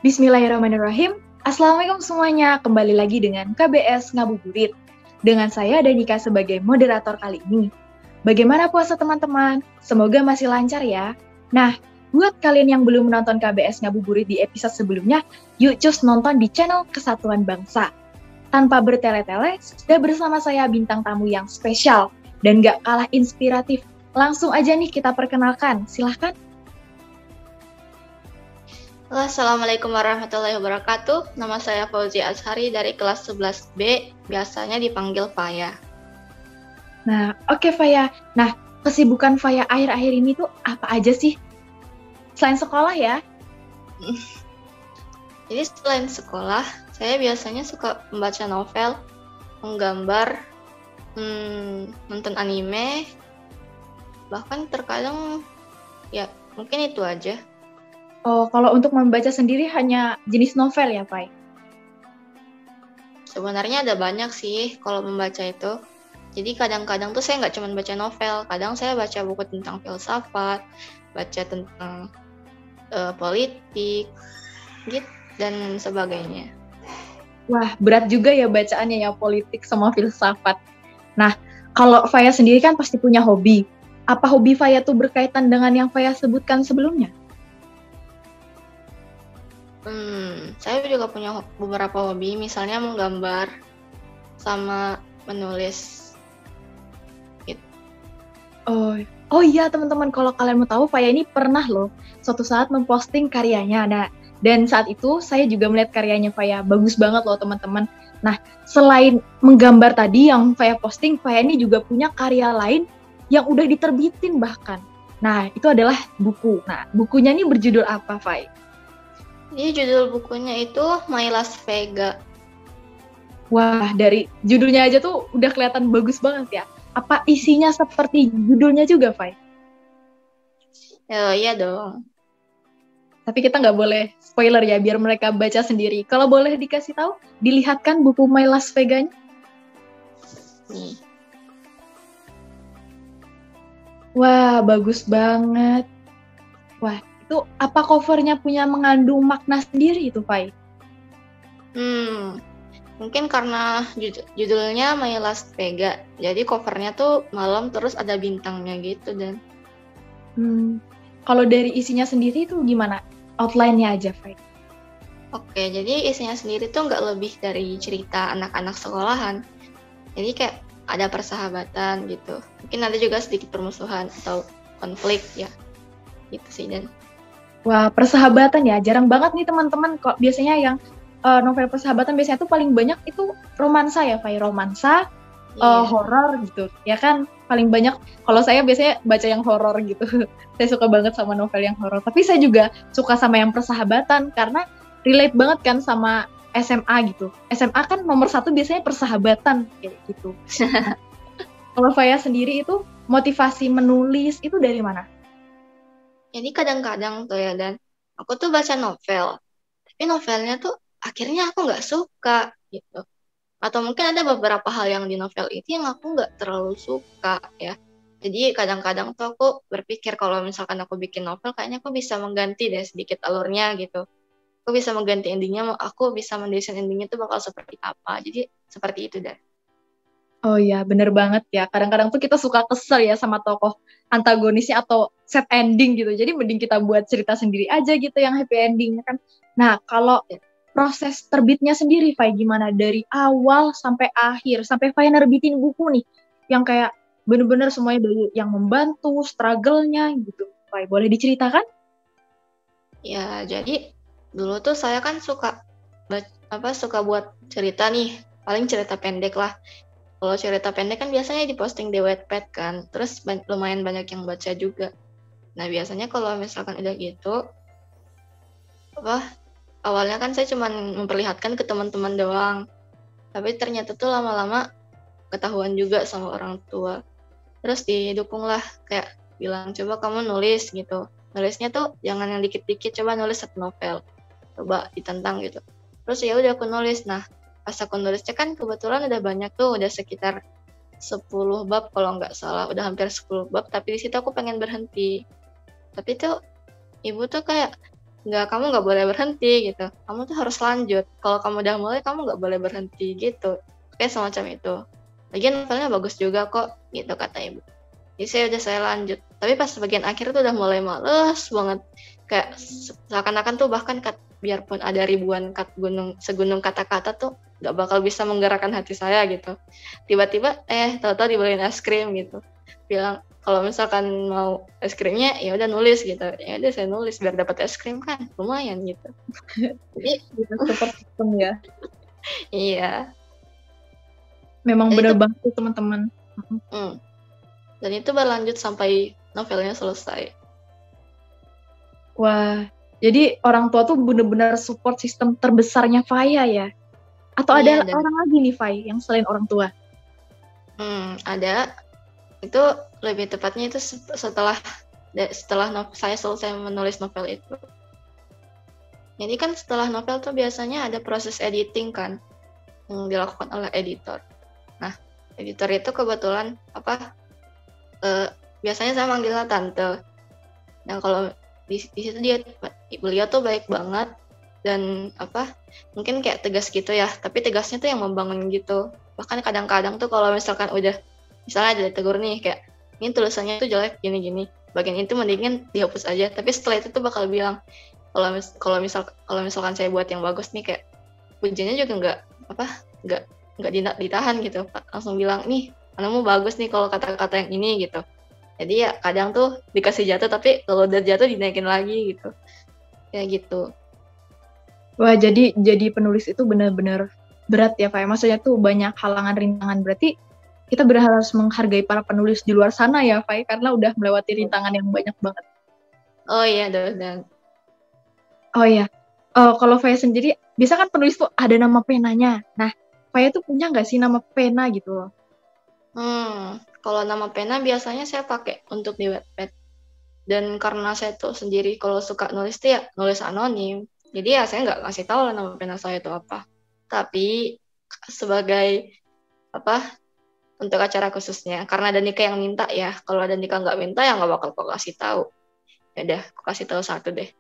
Bismillahirrahmanirrahim. Assalamualaikum semuanya. Kembali lagi dengan KBS Ngabuburit. Dengan saya Danika sebagai moderator kali ini. Bagaimana puasa teman-teman? Semoga masih lancar ya. Nah, buat kalian yang belum menonton KBS Ngabuburit di episode sebelumnya, yuk cus nonton di channel Kesatuan Bangsa. Tanpa bertele-tele, sudah bersama saya bintang tamu yang spesial dan gak kalah inspiratif. Langsung aja nih kita perkenalkan. Silahkan. Halo, Assalamualaikum warahmatullahi wabarakatuh. Nama saya Fauzi Azhari dari kelas 11B, biasanya dipanggil Faya. Nah, oke Faya. Nah, kesibukan Faya akhir-akhir ini tuh apa aja sih? Selain sekolah ya? Jadi selain sekolah, saya biasanya suka membaca novel, menggambar, nonton anime, bahkan terkadang ya mungkin itu aja. Oh, kalau untuk membaca sendiri hanya jenis novel ya, Fai? Sebenarnya ada banyak sih kalau membaca itu. Jadi kadang-kadang tuh saya nggak cuma baca novel, kadang saya baca buku tentang filsafat, baca tentang politik, gitu, dan sebagainya. Wah, berat juga ya bacaannya ya, politik sama filsafat. Nah, kalau Faya sendiri kan pasti punya hobi. Apa hobi Faya tuh berkaitan dengan yang Faya sebutkan sebelumnya? Saya juga punya beberapa hobi, misalnya menggambar sama menulis. Gitu. Oh iya teman-teman, kalau kalian mau tahu, Faya ini pernah loh suatu saat memposting karyanya. Nah, dan saat itu saya juga melihat karyanya Faya, bagus banget loh teman-teman. Nah, selain menggambar tadi yang Faya posting, Faya ini juga punya karya lain yang udah diterbitin bahkan. Nah, itu adalah buku. Nah, bukunya ini berjudul apa, Faya? Jadi judul bukunya itu My Las Vega. Wah, dari judulnya aja tuh udah kelihatan bagus banget ya. Apa isinya seperti judulnya juga, Fai? Iya dong. Tapi kita nggak boleh spoiler ya, biar mereka baca sendiri. Kalau boleh dikasih tahu, dilihatkan buku My Las Vega-nya. Nih. Wah, bagus banget. Wah, itu apa covernya punya mengandung makna sendiri itu, Fai? Mungkin karena judulnya My Las Vega, jadi covernya tuh malam terus ada bintangnya gitu dan. Kalau dari isinya sendiri tuh gimana? Outline-nya aja, Fai. Oke, jadi isinya sendiri tuh nggak lebih dari cerita anak-anak sekolahan. Jadi kayak ada persahabatan gitu. Mungkin ada juga sedikit permusuhan atau konflik ya. Gitu sih dan. Wah, persahabatan ya. Jarang banget nih teman-teman. Kok biasanya yang novel persahabatan biasanya tuh paling banyak itu romansa ya, Fai. Romansa, horor gitu. Ya kan paling banyak. Kalau saya biasanya baca yang horor gitu. Saya suka banget sama novel yang horor. Tapi saya juga suka sama yang persahabatan karena relate banget kan sama SMA gitu. SMA kan nomor 1 biasanya persahabatan kayak gitu. Kalau Faya sendiri itu motivasi menulis itu dari mana? Jadi kadang-kadang tuh ya dan aku tuh baca novel, tapi novelnya tuh akhirnya aku nggak suka gitu. Atau mungkin ada beberapa hal yang di novel itu yang aku nggak terlalu suka ya. Jadi kadang-kadang tuh aku berpikir kalau misalkan aku bikin novel, kayaknya aku bisa mengganti deh sedikit alurnya gitu. Aku bisa mengganti endingnya, aku bisa mendesain endingnya tuh bakal seperti apa. Jadi seperti itu deh. Oh iya, bener banget ya. Kadang-kadang tuh kita suka kesel ya sama tokoh antagonisnya atau set ending gitu. Jadi mending kita buat cerita sendiri aja gitu yang happy endingnya kan. Nah, kalau proses terbitnya sendiri, Fai, gimana? Dari awal sampai akhir, sampai Fai nerbitin buku nih, yang kayak bener-bener semuanya dari yang membantu, struggle-nya gitu. Fai, boleh diceritakan? Ya, jadi dulu tuh saya kan suka buat cerita nih, paling cerita pendek lah. Kalau cerita pendek kan biasanya diposting di Wattpad kan, terus lumayan banyak yang baca juga. Nah biasanya kalau misalkan udah gitu, awalnya kan saya cuma memperlihatkan ke teman-teman doang, tapi ternyata tuh lama-lama ketahuan juga sama orang tua. Terus didukung lah, kayak bilang coba kamu nulis gitu. Nulisnya tuh jangan yang dikit-dikit, coba nulis 1 novel, coba ditentang gitu. Terus ya udah aku nulis. Nah pas aku nulisnya kan kebetulan udah banyak tuh, udah sekitar 10 bab kalau nggak salah, udah hampir 10 bab, tapi di situ aku pengen berhenti. Tapi tuh ibu tuh kayak kamu nggak boleh berhenti gitu, kamu tuh harus lanjut, kalau kamu udah mulai kamu nggak boleh berhenti gitu, kayak semacam itu. Lagian novelnya bagus juga kok gitu kata ibu. Jadi saya lanjut, tapi pas bagian akhir tuh udah mulai males banget, kayak seakan-akan tuh bahkan biarpun ada ribuan segunung kata-kata tuh nggak bakal bisa menggerakkan hati saya gitu. Tiba-tiba tahu-tahu dibeliin es krim gitu, bilang kalau misalkan mau es krimnya ya udah nulis gitu, ya udah saya nulis biar dapat es krim kan lumayan gitu. Jadi Gitu, support system ya. iya. Memang Dan benar itu banget tuh teman-teman. dan itu berlanjut sampai novelnya selesai. Wah, jadi orang tua tuh benar-benar support sistem terbesarnya Faya ya? Atau Iya, ada orang lagi nih Fai yang selain orang tua? Ada. Itu lebih tepatnya itu setelah saya selesai menulis novel itu. Jadi kan setelah novel tuh biasanya ada proses editing kan yang dilakukan oleh editor. Nah, editor itu kebetulan biasanya saya manggilnya tante. Dan kalau di situ beliau tuh baik banget dan mungkin kayak tegas gitu ya, tapi tegasnya tuh yang membangun gitu. Bahkan kadang-kadang tuh kalau misalkan udah misalnya ada ditegur nih kayak ini tulisannya tuh jelek gini-gini, bagian itu mendingin dihapus aja, tapi setelah itu tuh bakal bilang kalau misalkan saya buat yang bagus nih kayak pujiannya juga nggak ditahan gitu, langsung bilang nih kamu bagus nih kalau kata-kata yang ini gitu. Jadi ya kadang tuh dikasih jatuh, tapi kalau udah jatuh dinaikin lagi gitu, kayak gitu. Wah, jadi penulis itu benar-benar berat ya Fai. Maksudnya tuh banyak halangan rintangan, berarti kita harus menghargai para penulis di luar sana ya Fai, karena udah melewati rintangan yang banyak banget. Oh iya, dan Oh iya, kalau Faya sendiri, biasa kan penulis tuh ada nama penanya. Nah, Faya tuh punya nggak sih nama pena gitu loh? Kalau nama pena biasanya saya pakai untuk di Wattpad. Dan karena saya tuh sendiri kalau suka nulis tuh ya nulis anonim. Jadi ya saya nggak kasih tahu lah nama pena saya itu apa. Tapi sebagai untuk acara khususnya, karena Danika yang minta ya. Kalau Danika nggak minta ya nggak bakal kok kasih tahu. Ya udah, aku kasih tahu satu deh.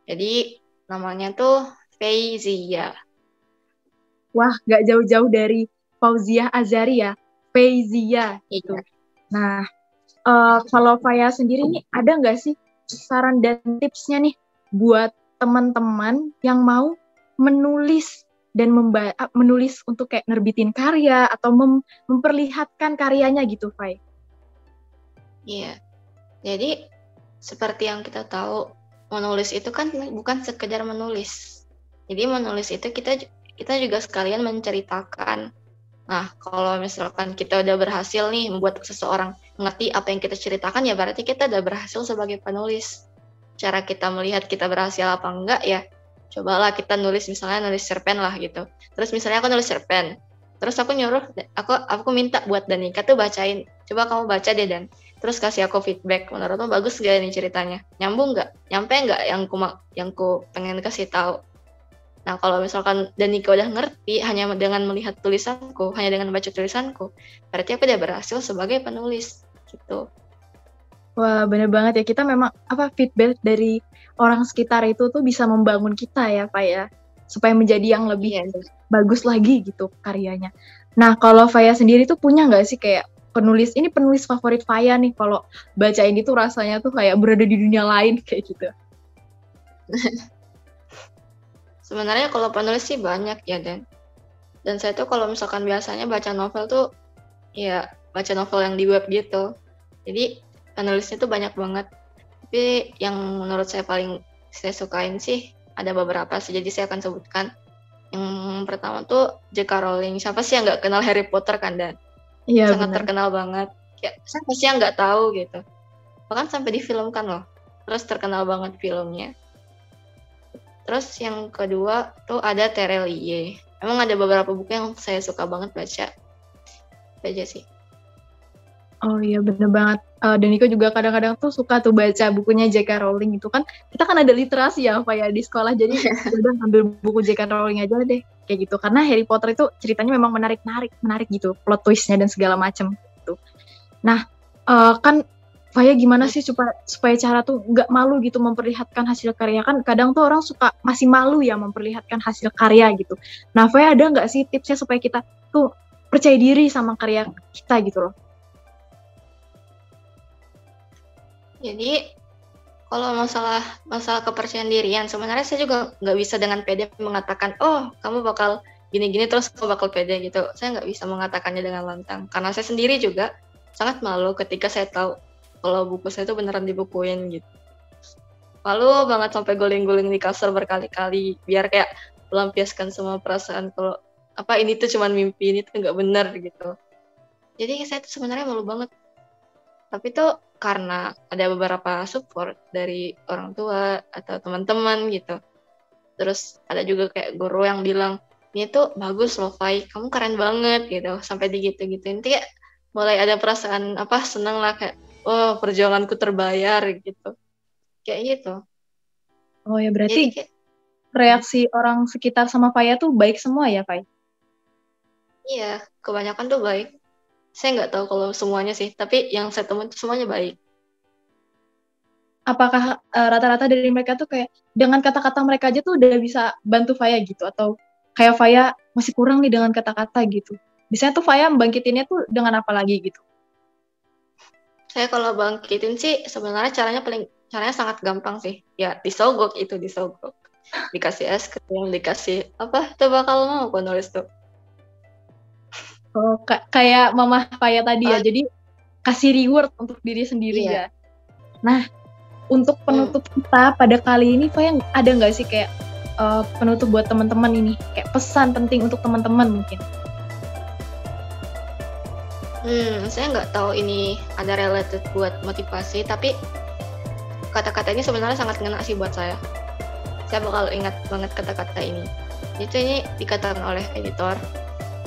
Jadi namanya tuh Faizia. Wah, nggak jauh-jauh dari Fauziah Azari ya, Faizia gitu. Iya. Nah, kalau Faya sendiri nih ada nggak sih saran dan tipsnya nih buat teman-teman yang mau menulis dan menulis untuk kayak nerbitin karya atau memperlihatkan karyanya gitu, Fai? Iya. Jadi seperti yang kita tahu, menulis itu kan bukan sekedar menulis. Jadi menulis itu kita juga sekalian menceritakan. Nah, kalau misalkan kita udah berhasil nih membuat seseorang mengerti apa yang kita ceritakan, ya berarti kita udah berhasil sebagai penulis. Cara kita melihat kita berhasil apa enggak ya, cobalah kita nulis, misalnya nulis cerpen lah gitu. Terus misalnya aku nulis cerpen, terus aku nyuruh, aku minta buat Danika tuh bacain, coba kamu baca deh Dan. Terus kasih aku feedback, menurutmu bagus gak ini ceritanya? Nyambung nggak? Nyampe nggak yang ku pengen kasih tahu? Nah, kalau misalkan Danika udah ngerti hanya dengan melihat tulisanku, hanya dengan baca tulisanku, berarti aku udah berhasil sebagai penulis, gitu. Wah, bener banget ya. Kita memang feedback dari orang sekitar itu tuh bisa membangun kita ya, Pak ya, supaya menjadi yang lebih bagus lagi gitu karyanya. Nah, kalau Faya sendiri tuh punya nggak sih kayak penulis favorit Faya nih, kalau bacain itu rasanya tuh kayak berada di dunia lain kayak gitu. Sebenarnya kalau penulis sih banyak ya, Dan saya tuh kalau misalkan biasanya baca novel tuh, ya baca novel yang di web gitu. Jadi penulisnya tuh banyak banget. Tapi yang menurut saya paling saya sukain sih, ada beberapa sih, jadi saya akan sebutkan. Yang pertama tuh J.K. Rowling. Siapa sih yang nggak kenal Harry Potter kan, Dan? Iya, sangat terkenal banget. Ya, siapa sih yang nggak tahu gitu. Bahkan sampai difilmkan loh. Terus terkenal banget filmnya. Terus yang kedua tuh ada Terelie. Emang ada beberapa buku yang saya suka banget baca. Itu aja sih. Oh iya, bener banget. Danika juga kadang-kadang tuh suka tuh baca bukunya J.K. Rowling itu kan. Kita kan ada literasi ya, Pak ya, di sekolah. Jadi udah ambil buku J.K. Rowling aja deh. Kayak gitu. Karena Harry Potter itu ceritanya memang menarik gitu. Plot twistnya dan segala macam gitu. Nah, kan Faya gimana sih supaya cara tuh nggak malu gitu memperlihatkan hasil karya, kan kadang tuh orang suka masih malu ya memperlihatkan hasil karya gitu. Nah, Faya ada nggak sih tipsnya supaya kita tuh percaya diri sama karya kita gitu loh? Jadi kalau masalah kepercayaan dirian, sebenarnya saya juga nggak bisa dengan pede mengatakan, oh kamu bakal gini-gini terus kamu bakal pede gitu. Saya nggak bisa mengatakannya dengan lantang, karena saya sendiri juga sangat malu ketika saya tahu kalau buku saya itu beneran dibukuin gitu. Malu banget sampai guling-guling di kasur berkali-kali biar kayak melampiaskan semua perasaan kalau apa ini tuh cuman mimpi, ini tuh nggak bener gitu. Jadi saya tuh sebenarnya malu banget. Tapi tuh karena ada beberapa support dari orang tua atau teman-teman gitu. Terus ada juga kayak guru yang bilang, ini tuh bagus loh Fai, kamu keren banget gitu. Sampai digitu-gituin. Nanti kayak mulai ada perasaan apa seneng lah kayak, oh perjuanganku terbayar gitu. Kayak gitu. Oh ya, Jadi berarti kayak, reaksi orang sekitar sama Faya tuh baik semua ya, Fai? iya, kebanyakan tuh baik. Saya nggak tahu kalau semuanya sih, tapi yang saya temuin tuh semuanya baik. Apakah rata-rata dari mereka tuh kayak dengan kata-kata mereka aja tuh udah bisa bantu Faya gitu, atau kayak Faya masih kurang nih dengan kata-kata gitu? Biasanya tuh Faya membangkitinnya tuh dengan apa lagi gitu? Saya kalau bangkitin sih sebenarnya caranya sangat gampang sih. Ya disogok itu disogok. Dikasih es krim, dikasih apa tuh bakal mau aku nulis tuh. Oh, kayak Mama Faya tadi ya, Oh, jadi kasih reward untuk diri sendiri iya. ya. Nah, untuk penutup kita pada kali ini, Faya ada nggak sih kayak penutup buat teman-teman ini? Kayak pesan penting untuk teman-teman mungkin? Saya nggak tahu ini ada related buat motivasi, tapi kata-kata ini sebenarnya sangat ngena sih buat saya. Saya bakal ingat banget kata-kata ini. Itu ini dikatakan oleh editor.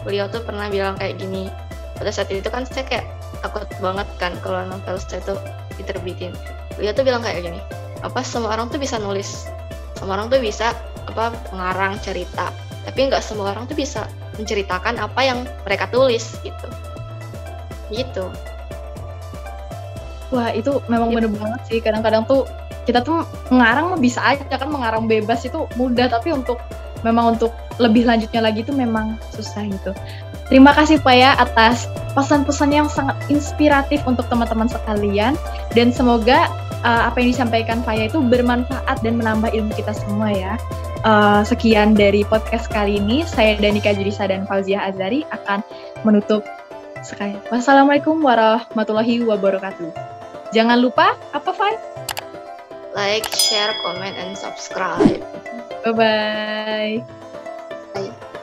Beliau tuh pernah bilang kayak gini. Pada saat itu kan saya kayak takut banget kan kalau novel saya tuh diterbitin. Beliau tuh bilang kayak gini. Apa semua orang tuh bisa nulis. Semua orang tuh bisa apa mengarang cerita. Tapi nggak semua orang tuh bisa menceritakan apa yang mereka tulis gitu. Gitu. Wah, itu memang bener banget sih. Kadang-kadang tuh kita tuh mengarang bisa aja kan, mengarang bebas itu mudah, tapi untuk lebih lanjutnya lagi itu memang susah gitu. Terima kasih Pak ya atas pesan-pesan yang sangat inspiratif untuk teman-teman sekalian, dan semoga apa yang disampaikan Faya itu bermanfaat dan menambah ilmu kita semua ya. Sekian dari podcast kali ini, saya Danika Jurisa dan Fauziah Azari akan menutup sekali. Wassalamualaikum warahmatullahi wabarakatuh. Jangan lupa apa, Fai? Like, share, comment, and subscribe. Bye-bye. Bye.